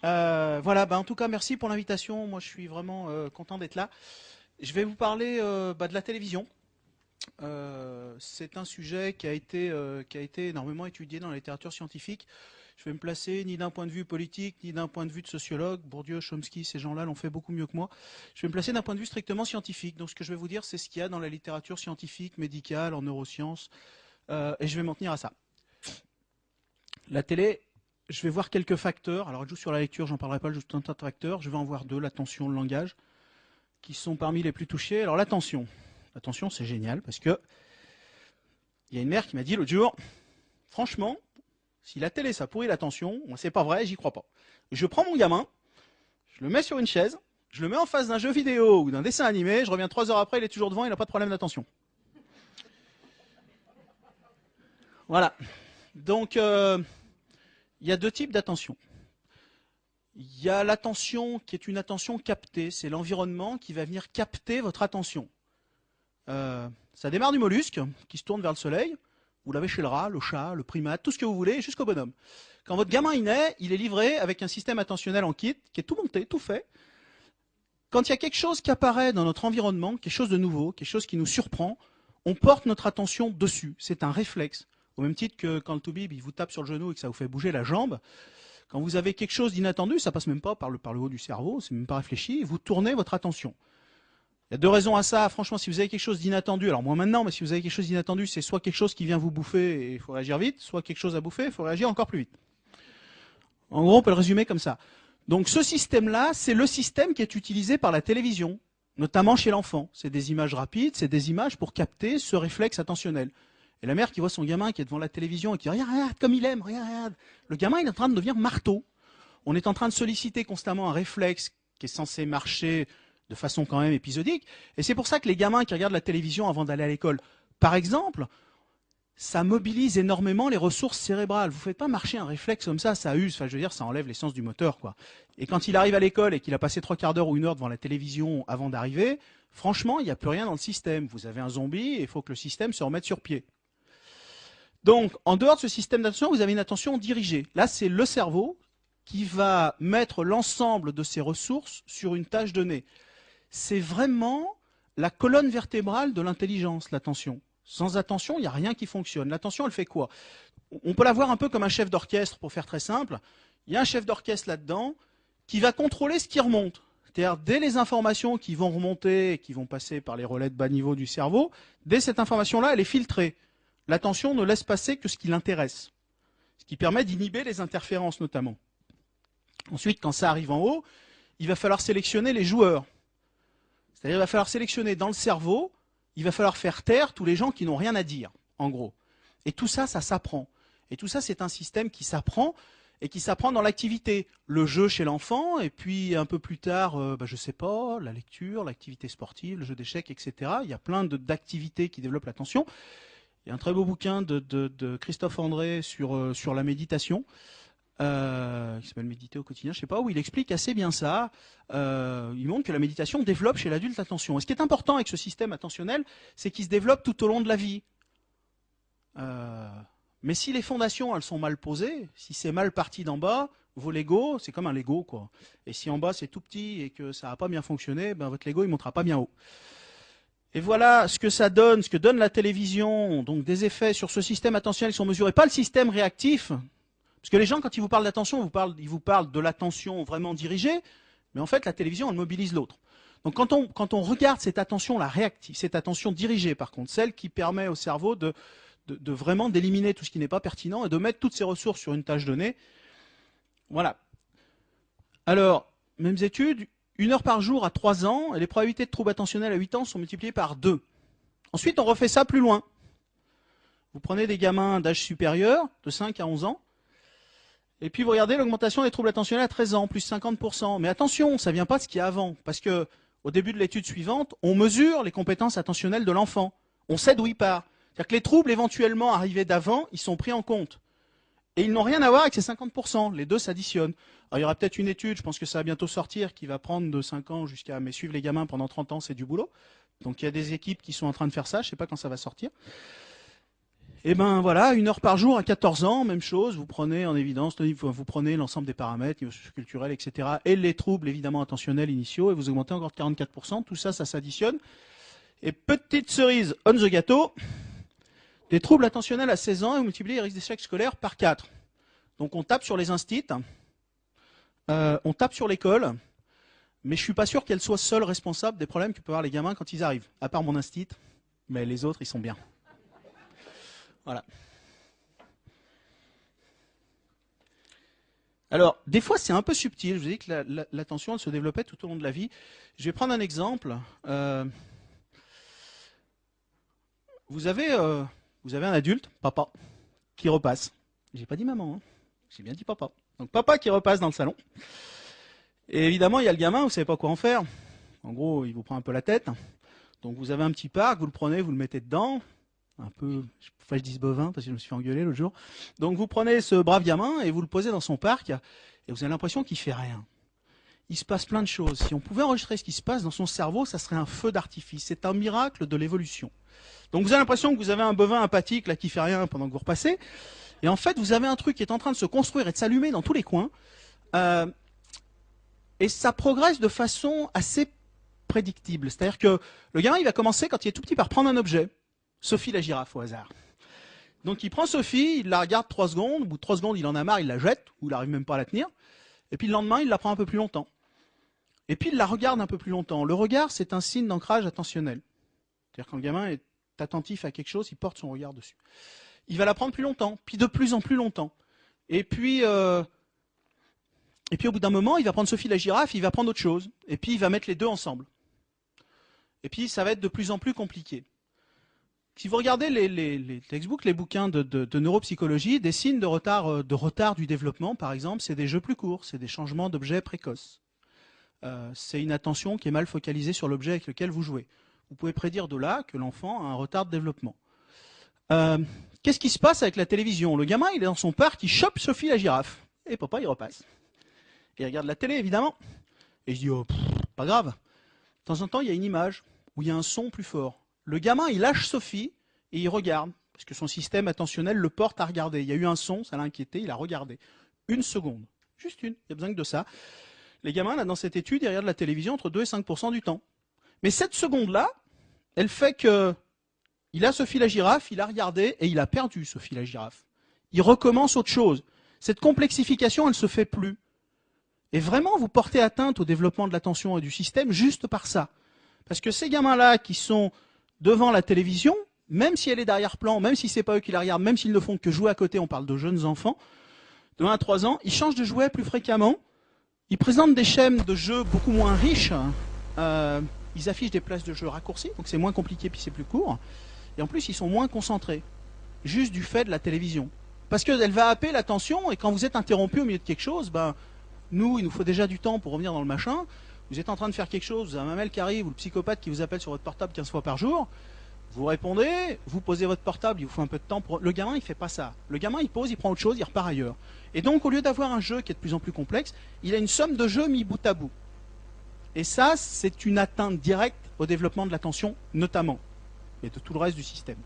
Voilà, en tout cas, merci pour l'invitation. Moi, je suis vraiment content d'être là. Je vais vous parler de la télévision. C'est un sujet qui a été énormément étudié dans la littérature scientifique. Je vais me placer ni d'un point de vue politique, ni d'un point de vue de sociologue. Bourdieu, Chomsky, ces gens-là l'ont fait beaucoup mieux que moi. Je vais me placer d'un point de vue strictement scientifique. Donc, ce que je vais vous dire, c'est ce qu'il y a dans la littérature scientifique, médicale, en neurosciences, et je vais m'en tenir à ça. La télé, je vais voir quelques facteurs. Alors, je joue sur la lecture, j'en parlerai pas, juste un tas de facteurs. Je vais en voir deux, l'attention, le langage, qui sont parmi les plus touchés. Alors, l'attention. L'attention, c'est génial parce que il y a une mère qui m'a dit l'autre jour, franchement, si la télé ça pourrit l'attention, c'est pas vrai, j'y crois pas. Je prends mon gamin, je le mets sur une chaise, je le mets en face d'un jeu vidéo ou d'un dessin animé, je reviens 3 heures après, il est toujours devant, il n'a pas de problème d'attention. Voilà. Donc, il y a deux types d'attention. Il y a l'attention qui est une attention captée, c'est l'environnement qui va venir capter votre attention. Ça démarre du mollusque qui se tourne vers le soleil. Vous l'avez chez le rat, le chat, le primate, tout ce que vous voulez, jusqu'au bonhomme. Quand votre gamin il naît, il est livré avec un système attentionnel en kit qui est tout monté, tout fait. Quand il y a quelque chose qui apparaît dans notre environnement, quelque chose de nouveau, quelque chose qui nous surprend, on porte notre attention dessus. C'est un réflexe. Au même titre que quand le toubib il vous tape sur le genou et que ça vous fait bouger la jambe, quand vous avez quelque chose d'inattendu, ça passe même pas par le haut du cerveau, c'est même pas réfléchi, vous tournez votre attention. Il y a deux raisons à ça. Franchement, si vous avez quelque chose d'inattendu, alors moi maintenant, mais si vous avez quelque chose d'inattendu, c'est soit quelque chose qui vient vous bouffer et il faut réagir vite, soit quelque chose à bouffer, il faut réagir encore plus vite. En gros, on peut le résumer comme ça. Donc ce système-là, c'est le système qui est utilisé par la télévision, notamment chez l'enfant. C'est des images rapides, c'est des images pour capter ce réflexe attentionnel. Et la mère qui voit son gamin qui est devant la télévision et qui dit « Regarde comme il aime, regarde ». Le gamin, il est en train de devenir marteau. On est en train de solliciter constamment un réflexe qui est censé marcher de façon quand même épisodique. Et c'est pour ça que les gamins qui regardent la télévision avant d'aller à l'école, par exemple, ça mobilise énormément les ressources cérébrales. Vous ne faites pas marcher un réflexe comme ça use. Enfin, je veux dire, ça enlève l'essence du moteur, quoi. Et quand il arrive à l'école et qu'il a passé 3/4 d'heure ou 1 heure devant la télévision avant d'arriver, franchement, il n'y a plus rien dans le système. Vous avez un zombie et il faut que le système se remette sur pied. Donc, en dehors de ce système d'attention, vous avez une attention dirigée. Là, c'est le cerveau qui va mettre l'ensemble de ses ressources sur une tâche donnée. C'est vraiment la colonne vertébrale de l'intelligence, l'attention. Sans attention, il n'y a rien qui fonctionne. L'attention, elle fait quoi? On peut la voir un peu comme un chef d'orchestre, pour faire très simple. Il y a un chef d'orchestre là-dedans qui va contrôler ce qui remonte. C'est-à-dire, dès les informations qui vont remonter et qui vont passer par les relais de bas niveau du cerveau, dès cette information-là, elle est filtrée. L'attention ne laisse passer que ce qui l'intéresse. Ce qui permet d'inhiber les interférences, notamment. Ensuite, quand ça arrive en haut, il va falloir sélectionner les joueurs. C'est-à-dire qu'il va falloir sélectionner dans le cerveau, il va falloir faire taire tous les gens qui n'ont rien à dire, en gros. Et tout ça, ça s'apprend. Et tout ça, c'est un système qui s'apprend et qui s'apprend dans l'activité. Le jeu chez l'enfant, et puis un peu plus tard, je sais pas, la lecture, l'activité sportive, le jeu d'échecs, etc. Il y a plein d'activités qui développent l'attention. Il y a un très beau bouquin de Christophe André sur la méditation. Qui s'appelle Méditer au quotidien, je sais pas, où il explique assez bien ça. Il montre que la méditation développe chez l'adulte l'attention. Et ce qui est important avec ce système attentionnel, c'est qu'il se développe tout au long de la vie. Mais si les fondations elles sont mal posées, si c'est mal parti d'en bas, vos Lego, c'est comme un Lego, quoi. Et si en bas c'est tout petit et que ça n'a pas bien fonctionné, votre Lego il montera pas bien haut. Et voilà ce que ça donne, ce que donne la télévision, donc des effets sur ce système attentionnel qui sont mesurés, pas le système réactif. Parce que les gens, quand ils vous parlent d'attention, ils vous parlent de l'attention vraiment dirigée, mais en fait, la télévision, elle mobilise l'autre. Donc quand on regarde cette attention-là réactive, cette attention dirigée, par contre, celle qui permet au cerveau de vraiment d'éliminer tout ce qui n'est pas pertinent et de mettre toutes ses ressources sur une tâche donnée, voilà. Alors, mêmes études, 1 heure par jour à 3 ans, et les probabilités de troubles attentionnels à 8 ans sont multipliées par 2. Ensuite, on refait ça plus loin. Vous prenez des gamins d'âge supérieur, de 5 à 11 ans, et puis vous regardez l'augmentation des troubles attentionnels à 13 ans, plus 50%. Mais attention, ça ne vient pas de ce qu'il y a avant. Parce que au début de l'étude suivante, on mesure les compétences attentionnelles de l'enfant. On sait d'où il part. C'est-à-dire que les troubles éventuellement arrivés d'avant, ils sont pris en compte. Et ils n'ont rien à voir avec ces 50%. Les deux s'additionnent. Alors il y aura peut-être une étude, je pense que ça va bientôt sortir, qui va prendre de 5 ans jusqu'à... Mais suivre les gamins pendant 30 ans, c'est du boulot. Donc il y a des équipes qui sont en train de faire ça. Je ne sais pas quand ça va sortir. Et ben voilà, 1 heure par jour à 14 ans, même chose, vous prenez en évidence, vous prenez l'ensemble des paramètres, niveau culturel, etc. et les troubles évidemment attentionnels initiaux, et vous augmentez encore de 44%, tout ça, ça s'additionne. Et petite cerise on the gâteau, des troubles attentionnels à 16 ans et vous multipliez les risques d'échec scolaire par 4. Donc on tape sur les instits, on tape sur l'école, mais je suis pas sûr qu'elle soit seule responsable des problèmes que peuvent avoir les gamins quand ils arrivent, à part mon instit, mais les autres ils sont bien. Voilà. Alors, des fois, c'est un peu subtil. Je vous ai dit que l'attention, elle se développait tout au long de la vie. Je vais prendre un exemple. Vous avez un adulte, papa, qui repasse. J'ai pas dit maman, hein. J'ai bien dit papa. Donc, papa qui repasse dans le salon. Et évidemment, il y a le gamin, vous savez pas quoi en faire. En gros, il vous prend un peu la tête. Donc, vous avez un petit parc, vous le prenez, vous le mettez dedans. Un peu, je dis bovin parce que je me suis fait engueuler l'autre jour. Donc vous prenez ce brave gamin et vous le posez dans son parc et vous avez l'impression qu'il fait rien. Il se passe plein de choses. Si on pouvait enregistrer ce qui se passe dans son cerveau, ça serait un feu d'artifice. C'est un miracle de l'évolution. Donc vous avez l'impression que vous avez un bovin apathique là qui fait rien pendant que vous repassez. Et en fait, vous avez un truc qui est en train de se construire et de s'allumer dans tous les coins. Et ça progresse de façon assez prédictible. C'est-à-dire que le gamin, il va commencer quand il est tout petit par prendre un objet. Sophie la girafe au hasard. Donc il prend Sophie, il la regarde 3 secondes, au bout de 3 secondes il en a marre, il la jette, ou il n'arrive même pas à la tenir, et puis le lendemain il la prend un peu plus longtemps. Et puis il la regarde un peu plus longtemps. Le regard c'est un signe d'ancrage attentionnel. C'est-à-dire quand le gamin est attentif à quelque chose, il porte son regard dessus. Il va la prendre plus longtemps, puis de plus en plus longtemps. Et puis au bout d'un moment il va prendre Sophie la girafe, il va prendre autre chose, et puis il va mettre les deux ensemble. Et puis ça va être de plus en plus compliqué. Si vous regardez les textbooks, les bouquins de neuropsychologie, des signes de retard du développement, par exemple, c'est des jeux plus courts, c'est des changements d'objets précoces. C'est une attention qui est mal focalisée sur l'objet avec lequel vous jouez. Vous pouvez prédire de là que l'enfant a un retard de développement. Qu'est-ce qui se passe avec la télévision? Le gamin, il est dans son parc, il chope Sophie la girafe. Et papa, il repasse. Il regarde la télé, évidemment. Et je dis, oh, pas grave. De temps en temps, il y a une image où il y a un son plus fort. Le gamin, il lâche Sophie et il regarde, parce que son système attentionnel le porte à regarder. Il y a eu un son, ça l'a inquiété, il a regardé. 1 seconde. Juste une, il n'y a besoin que de ça. Les gamins, là, dans cette étude, ils regardent la télévision entre 2 et 5% du temps. Mais cette seconde-là, elle fait que il a Sophie la girafe, il a regardé et il a perdu Sophie la girafe. Il recommence autre chose. Cette complexification, elle ne se fait plus. Et vraiment, vous portez atteinte au développement de l'attention et du système juste par ça. Parce que ces gamins-là qui sont devant la télévision, même si elle est d'arrière-plan, même si c'est pas eux qui la regardent, même s'ils ne font que jouer à côté, on parle de jeunes enfants, de 1 à 3 ans, ils changent de jouet plus fréquemment, ils présentent des schèmes de jeu beaucoup moins riches, ils affichent des places de jeu raccourcies, donc c'est moins compliqué puis c'est plus court, et en plus ils sont moins concentrés, juste du fait de la télévision. Parce qu'elle va happer l'attention, et quand vous êtes interrompu au milieu de quelque chose, ben, il nous faut déjà du temps pour revenir dans le machin. Vous êtes en train de faire quelque chose, vous avez un mail qui arrive ou le psychopathe qui vous appelle sur votre portable 15 fois par jour, vous répondez, vous posez votre portable, il vous faut un peu de temps pour... Le gamin, il fait pas ça. Le gamin, il pose, il prend autre chose, il repart ailleurs. Et donc, au lieu d'avoir un jeu qui est de plus en plus complexe, il a une somme de jeux mis bout à bout. Et ça, c'est une atteinte directe au développement de l'attention, notamment, et de tout le reste du système.